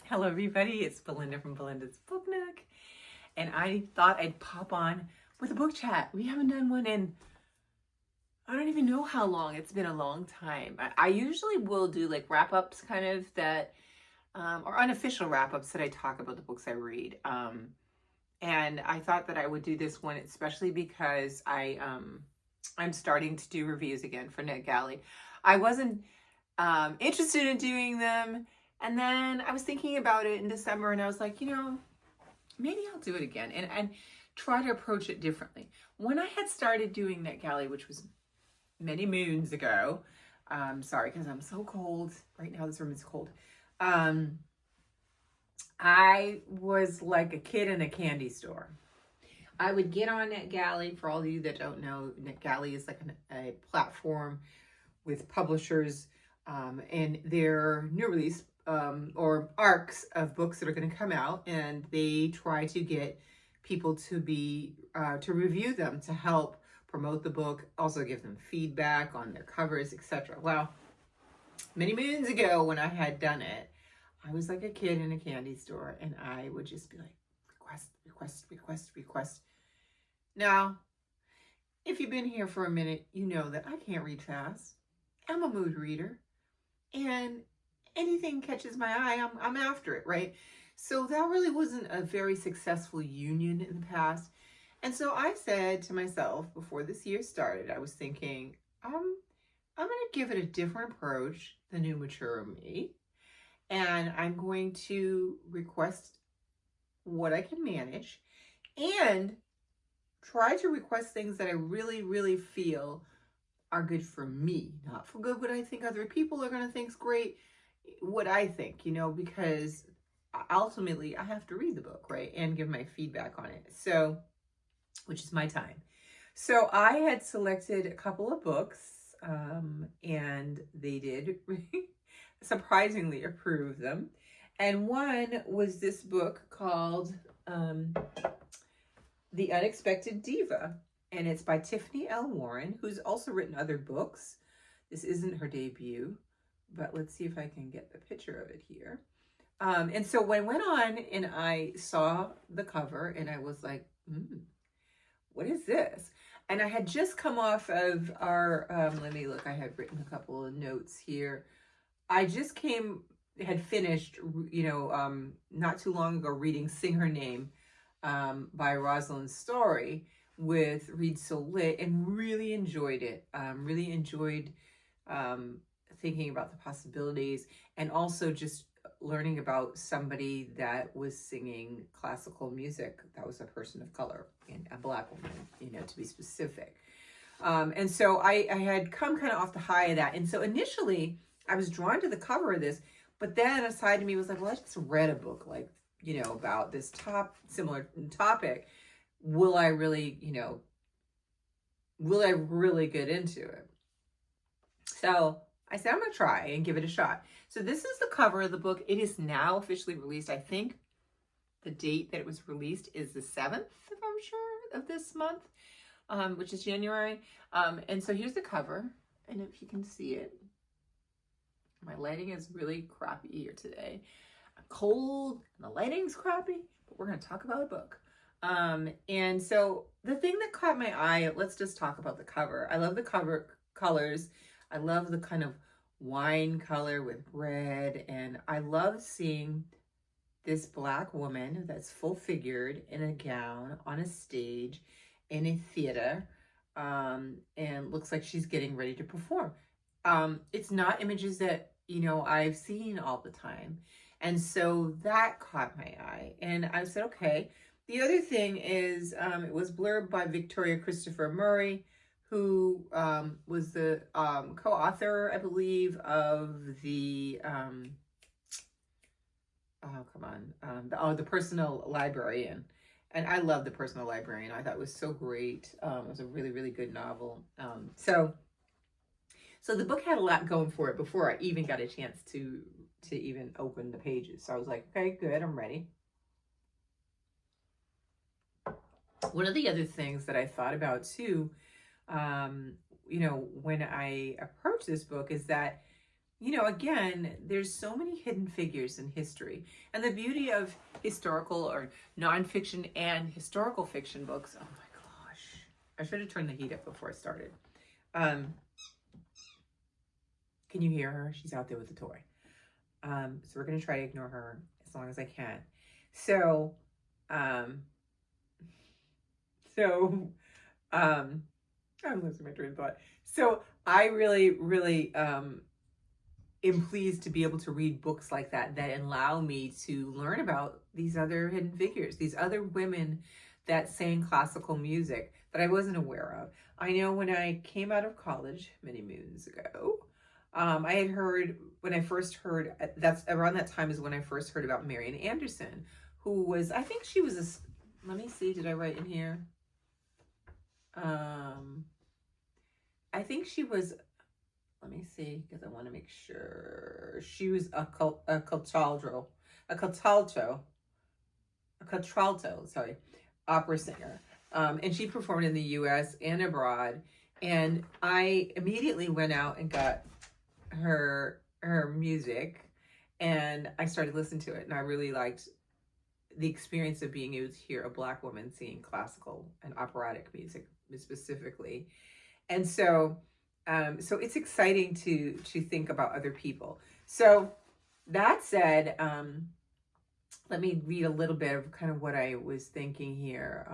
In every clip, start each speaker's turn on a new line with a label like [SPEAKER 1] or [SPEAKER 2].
[SPEAKER 1] Hello everybody, it's Belinda from Belinda's Book Nook, and I thought I'd pop on with a book chat. We haven't done one in, I don't even know how long. It's been a long time. I usually will do like wrap-ups kind of that, or unofficial wrap-ups that I talk about the books I read. And I thought that I would do this one especially because I'm starting to do reviews again for NetGalley. I wasn't interested in doing them. And then I was thinking about it in December and I was like, maybe I'll do it again and try to approach it differently. When I had started doing NetGalley, which was many moons ago, sorry, because I'm so cold. Right now this room is cold. I was like a kid in a candy store. I would get on NetGalley. For all of you that don't know, NetGalley is like a platform with publishers and their new release or arcs of books that are going to come out, and they try to get people to be to review them to help promote the book, also give them feedback on their covers, etc. Well, many moons ago when I had done it, I was like a kid in a candy store, and I would just be like, request. Now, if you've been here for a minute, you know that I can't read fast. I'm a mood reader, and anything catches my eye, I'm after it, right? So that really wasn't a very successful union in the past. And so I said to myself before this year started, I was thinking, I'm going to give it a different approach, the new mature me, and I'm going to request what I can manage and try to request things that I really, really feel are good for me, not for good what I think other people are going to think is great, what I think, because ultimately I have to read the book, right, and give my feedback on it, so, which is my time. So I had selected a couple of books, and they did surprisingly approve them, and one was this book called The Unexpected Diva, and it's by Tiffany L. Warren, who's also written other books. This isn't her debut, but let's see if I can get the picture of it here. And so when I went on and I saw the cover and I was like, what is this? And I had just come off of our, let me look, I had written a couple of notes here. I just had finished, not too long ago reading Sing Her Name by Rosalind Story with Read So Lit, and really enjoyed it. Really enjoyed thinking about the possibilities, and also just learning about somebody that was singing classical music that was a person of color and a Black woman, to be specific. And so I had come kind of off the high of that. And so initially I was drawn to the cover of this, but then a side of me was like, well, I just read a book like, about this similar topic. Will I really get into it? So I said, I'm going to try and give it a shot. So this is the cover of the book. It is now officially released. I think the date that it was released is the 7th, if I'm sure, of this month, which is January. And so here's the cover. And if you can see it, my lighting is really crappy here today. I'm cold and the lighting's crappy, but we're going to talk about a book. And so the thing that caught my eye, let's just talk about the cover. I love the cover colors. I love the kind of wine color with red, and I love seeing this Black woman that's full figured in a gown on a stage in a theater, and looks like she's getting ready to perform. It's not images that, I've seen all the time. And so that caught my eye, and I said, okay. The other thing is, it was blurbed by Victoria Christopher Murray, who was the co-author, I believe, of the The Personal Librarian. And I love The Personal Librarian. I thought it was so great. It was a really, really good novel. So the book had a lot going for it before I even got a chance to even open the pages. So I was like, okay, good, I'm ready. One of the other things that I thought about too, when I approached this book is that you know, again, there's so many hidden figures in history. And the beauty of historical or nonfiction and historical fiction books, oh my gosh. I should have turned the heat up before I started. Um, can you hear her? She's out there with the toy. So we're going to try to ignore her as long as I can. So, um, so, I'm losing my train of thought. So I really, really, am pleased to be able to read books like that allow me to learn about these other hidden figures, these other women that sang classical music that I wasn't aware of. I know when I came out of college many moons ago, I had heard, when I first heard, that's around that time is when I first heard about Marian Anderson, who was, I think she was let me see, did I write in here? I think she was, let me see, because I want to make sure. She was a contralto, sorry, opera singer. And she performed in the US and abroad. And I immediately went out and got her music, and I started listening to it. And I really liked the experience of being able to hear a Black woman singing classical and operatic music specifically. And so so it's exciting to think about other people. So that said, let me read a little bit of kind of what I was thinking here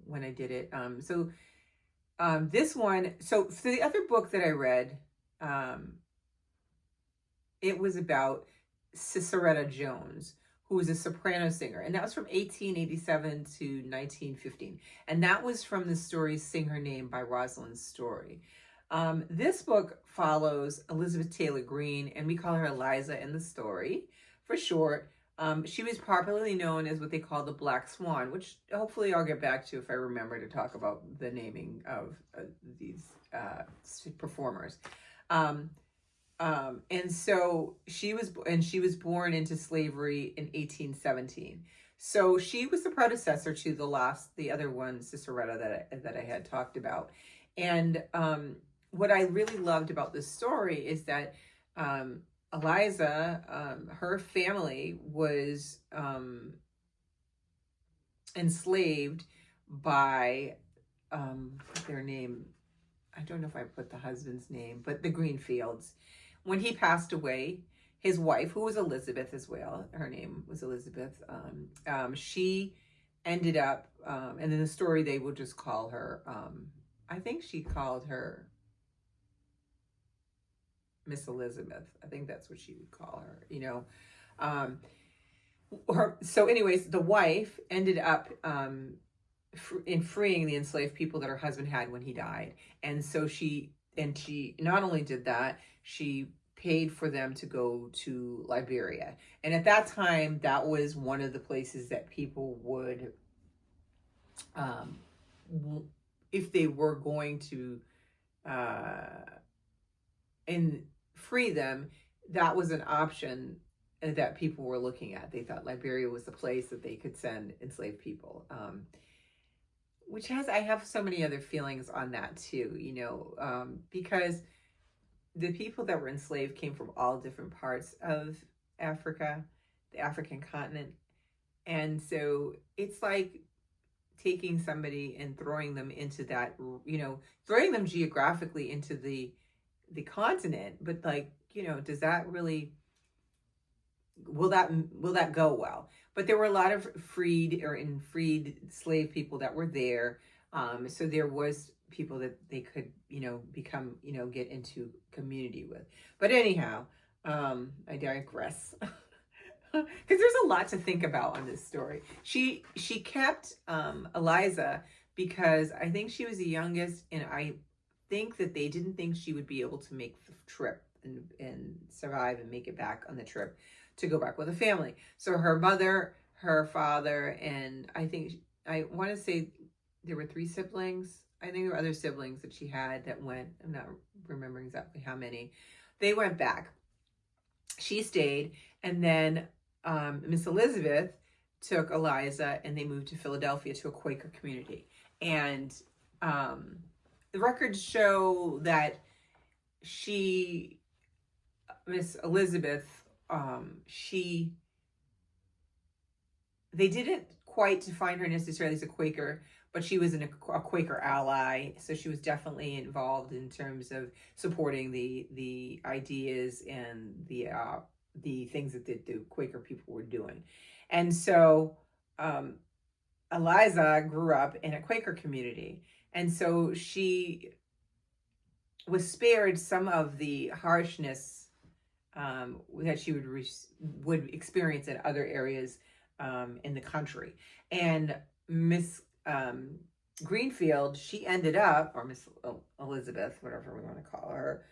[SPEAKER 1] when I did it. This one, so for the other book that I read, it was about Ciceretta Jones, who was a soprano singer, and that was from 1887 to 1915, and that was from the story "Sing Her Name" by Rosalind Story. This book follows Elizabeth Taylor Greene, and we call her Eliza in the story for short. She was popularly known as what they call the Black Swan, which hopefully I'll get back to if I remember to talk about the naming of these performers. And so she was born into slavery in 1817. So she was the predecessor to the other one, Ciceretta, that I had talked about. And what I really loved about this story is that Eliza, her family was enslaved by their name. I don't know if I put the husband's name, but the Greenfields. When he passed away, his wife, who was Elizabeth as well, her name was Elizabeth, she ended up, and in the story they will just call her, I think she called her Miss Elizabeth. I think that's what she would call her, you know. So anyways, the wife ended up in freeing the enslaved people that her husband had when he died. And so she not only did that, she paid for them to go to Liberia. And at that time, that was one of the places that people would, if they were going to and free them, that was an option that people were looking at. They thought Liberia was the place that they could send enslaved people. I have so many other feelings on that too, you know, because the people that were enslaved came from all different parts of Africa, the African continent. And so it's like taking somebody and throwing them into that, you know, throwing them geographically into the continent, but like, you know, does that really, will that go well? But there were a lot of freed slave people that were there. So there was people that they could, you know, become, you know, get into community with. But anyhow, I digress. Because there's a lot to think about on this story. She kept Eliza because I think she was the youngest, and I think that they didn't think she would be able to make the trip and survive and make it back on the trip to go back with a family. So her mother, her father, and I want to say there were 3 siblings. I think there were other siblings that she had that went. I'm not remembering exactly how many. They went back. She stayed, and then Miss Elizabeth took Eliza, and they moved to Philadelphia to a Quaker community. And the records show that she Miss Elizabeth, they didn't quite define her necessarily as a Quaker, but she was a Quaker ally, so she was definitely involved in terms of supporting the ideas and the things that the Quaker people were doing. And so Eliza grew up in a Quaker community, and so she was spared some of the harshness that she would experience in other areas in the country. And Miss Greenfield, she ended up, or Miss Elizabeth, whatever we want to call her,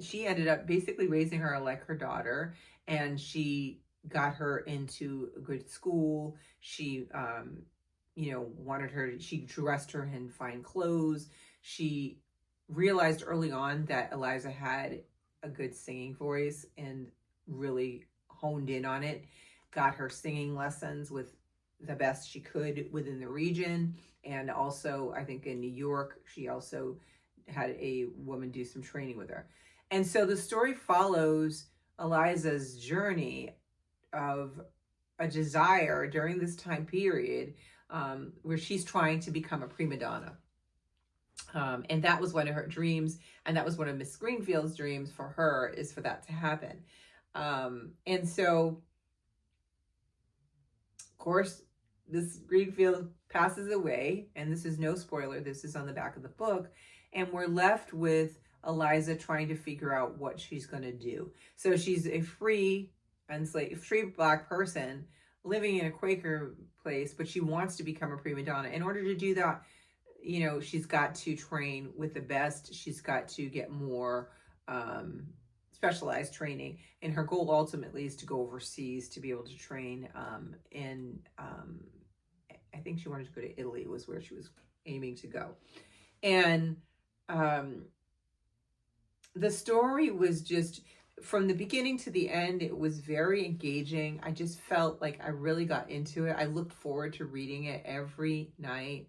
[SPEAKER 1] she ended up basically raising her like her daughter, and she got her into a good school. She, wanted her, she dressed her in fine clothes. She realized early on that Eliza had a good singing voice and really honed in on it, got her singing lessons with the best she could within the region. And also, I think in New York, she also had a woman do some training with her. And so the story follows Eliza's journey of a desire during this time period where she's trying to become a prima donna. And that was one of her dreams, and that was one of Miss Greenfield's dreams for her, is for that to happen. And so, of course, this Greenfield passes away, and this is no spoiler, this is on the back of the book, and we're left with Eliza trying to figure out what she's going to do. So she's a free Black person living in a Quaker place, but she wants to become a prima donna. In order to do that, she's got to train with the best. She's got to get more specialized training. And her goal ultimately is to go overseas to be able to train I think she wanted to go to Italy, was where she was aiming to go. And the story was just, from the beginning to the end, it was very engaging. I just felt like I really got into it. I looked forward to reading it every night.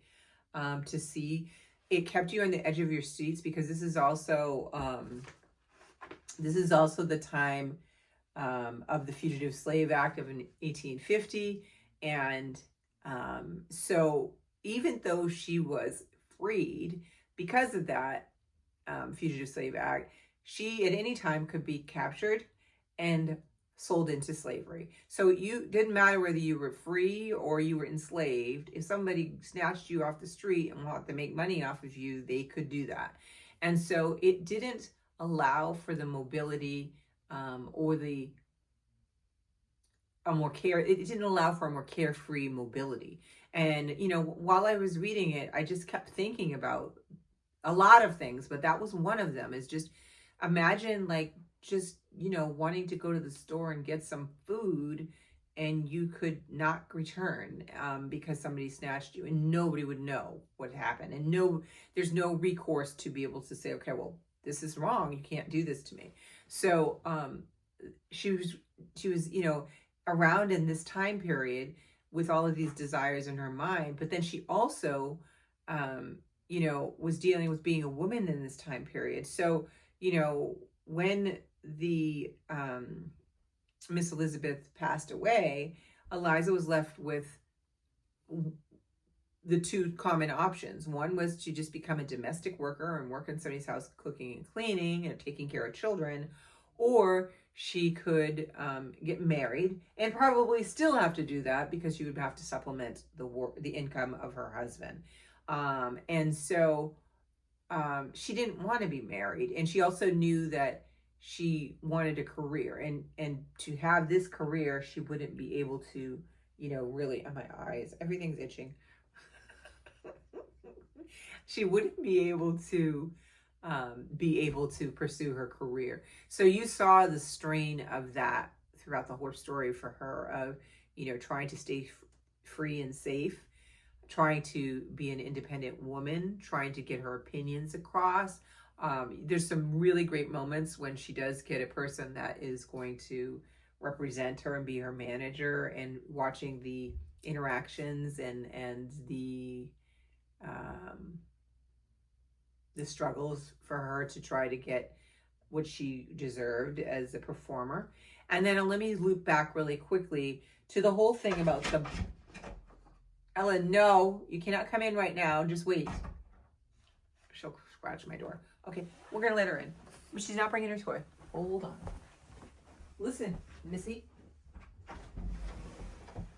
[SPEAKER 1] To see, it kept you on the edge of your seats, because this is also the time of the Fugitive Slave Act of 1850, and so even though she was freed because of that Fugitive Slave Act, she at any time could be captured and sold into slavery. So you didn't matter whether you were free or you were enslaved. If somebody snatched you off the street and wanted to make money off of you, they could do that. And so it didn't allow for the mobility it didn't allow for a more carefree mobility. And while I was reading it, I just kept thinking about a lot of things, but that was one of them. Is just imagine wanting to go to the store and get some food, and you could not return because somebody snatched you, and nobody would know what happened, and there's no recourse to be able to say, okay, well, this is wrong, you can't do this to me. So she was around in this time period with all of these desires in her mind, but then she also was dealing with being a woman in this time period. So when the Miss Elizabeth passed away, Eliza was left with the two common options. One was to just become a domestic worker and work in somebody's house, cooking and cleaning and taking care of children, or she could get married and probably still have to do that because she would have to supplement the income of her husband. And so she didn't want to be married, and she also knew that she wanted a career, and to have this career, she wouldn't be able to, really, on my eyes, everything's itching. She wouldn't be able to pursue her career. So you saw the strain of that throughout the whole story for her, of, trying to stay free and safe, trying to be an independent woman, trying to get her opinions across. There's some really great moments when she does get a person that is going to represent her and be her manager, and watching the interactions and the struggles for her to try to get what she deserved as a performer. And then let me loop back really quickly to the whole thing about the... Ellen, no, you cannot come in right now. Just wait. She'll scratch my door. Okay, we're going to let her in. But she's not bringing her toy. Hold on. Listen, Missy.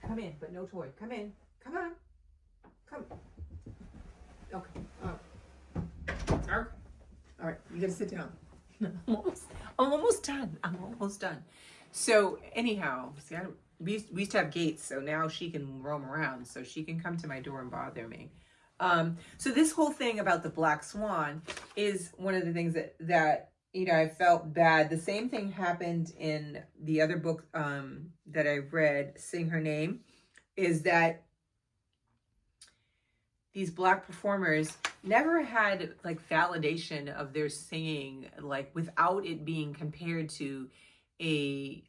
[SPEAKER 1] Come in, but no toy. Come in. Come on. Come. Okay. All right, you gotta sit down. I'm almost done. I'm almost done. So anyhow, see, we used to have gates, so now she can roam around, so she can come to my door and bother me. So this whole thing about the Black Swan is one of the things that you know, I felt bad. The same thing happened in the other book that I read, Sing Her Name, is that these Black performers never had like validation of their singing, like without it being compared to a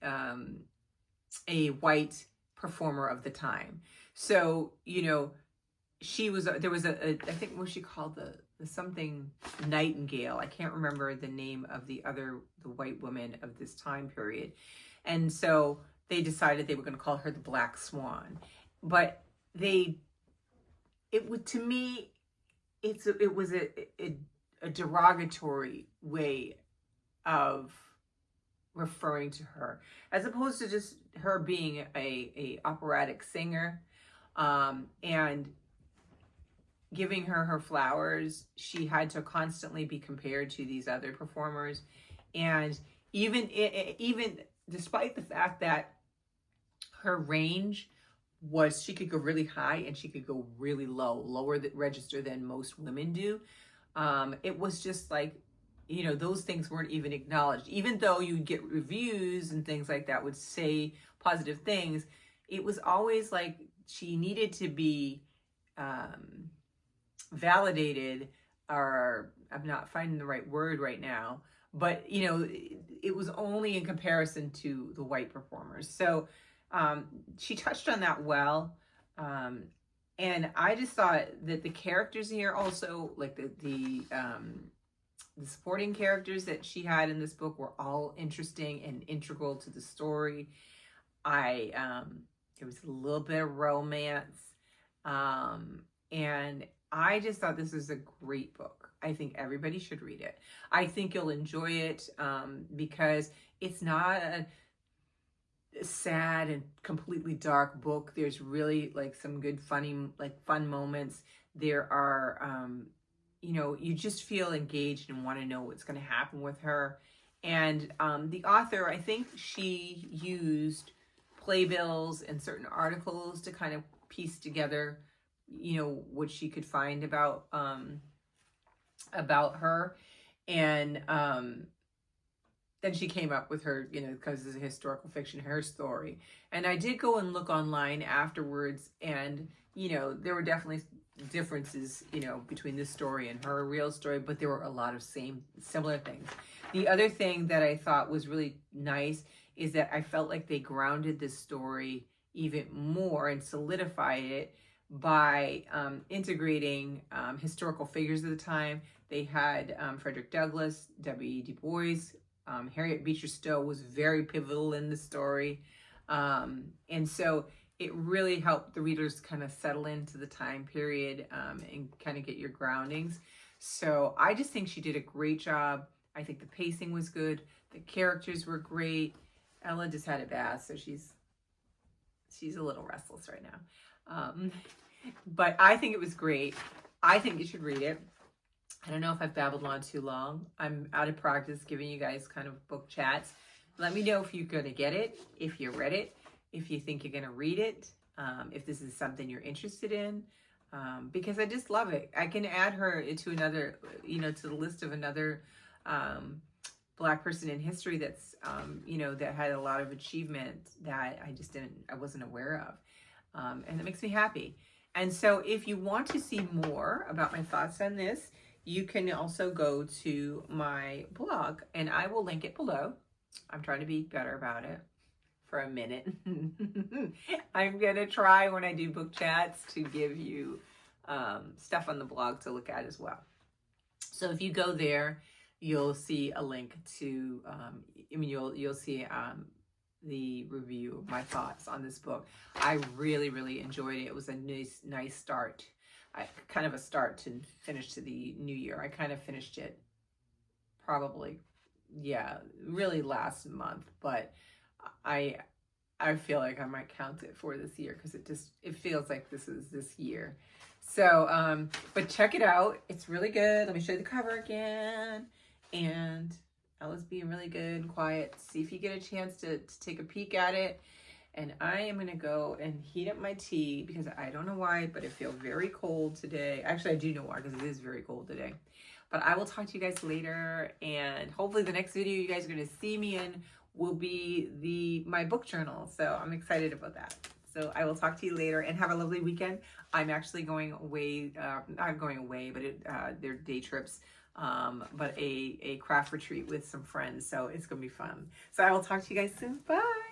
[SPEAKER 1] white performer of the time. So, you know, there was I think what she called the something Nightingale. I can't remember the name of the white woman of this time period. And so they decided they were going to call her the Black Swan. But to me, it was a derogatory way of referring to her, as opposed to just her being a operatic singer, and giving her flowers. She had to constantly be compared to these other performers, and even despite the fact that her range was, she could go really high and she could go really lower the register than most women do. It was just like, you know, those things weren't even acknowledged. Even though you get reviews and things like that would say positive things, it was always like she needed to be validated, or I'm not finding the right word right now, but you know, it was only in comparison to the white performers. So she touched on that well. And I just thought that the characters here also, like the supporting characters that she had in this book were all interesting and integral to the story. There was a little bit of romance. And I just thought this was a great book. I think everybody should read it. I think you'll enjoy it because it's not a sad and completely dark book. There's really like some good fun moments. There are you know, you just feel engaged and want to know what's going to happen with her. And the author, I think she used playbills and certain articles to kind of piece together, you know, what she could find about her. And then she came up with her, you know, because it's a historical fiction, her story. And I did go and look online afterwards, and, you know, there were definitely differences, you know, between this story and her real story, but there were a lot of similar things. The other thing that I thought was really nice is that I felt like they grounded this story even more and solidified it by integrating historical figures of the time. They had Frederick Douglass, W.E. Du Bois, Harriet Beecher Stowe was very pivotal in the story. And so it really helped the readers kind of settle into the time period and kind of get your groundings. So I just think she did a great job. I think the pacing was good. The characters were great. Ella just had a bath, so she's a little restless right now. But I think it was great. I think you should read it. I don't know if I've babbled on too long. I'm out of practice giving you guys kind of book chats. Let me know if you're going to get it, if you read it, if you think you're going to read it, if this is something you're interested in, because I just love it. I can add her to another, you know, to the list of another Black person in history that's, you know, that had a lot of achievement that I wasn't aware of. And it makes me happy. And so if you want to see more about my thoughts on this, you can also go to my blog, and I will link it below. I'm trying to be better about it for a minute. I'm going to try when I do book chats to give you stuff on the blog to look at as well. So if you go there, you'll see a link to, you'll see the review, my thoughts on this book. I really, really enjoyed it. It was a nice start. Kind of a start to finish to the new year. I kind of finished it probably, yeah, really last month, but I feel like I might count it for this year because it feels like this is this year. So, but check it out. It's really good. Let me show you the cover again. And Ella's being really good and quiet. See if you get a chance to take a peek at it. And I am going to go and heat up my tea because I don't know why, but it feels very cold today. Actually, I do know why because it is very cold today. But I will talk to you guys later. And hopefully the next video you guys are going to see me in will be my book journal. So I'm excited about that. So I will talk to you later and have a lovely weekend. I'm actually going away, not going away, but they're day trips. But a craft retreat with some friends. So it's going to be fun. So I will talk to you guys soon. Bye.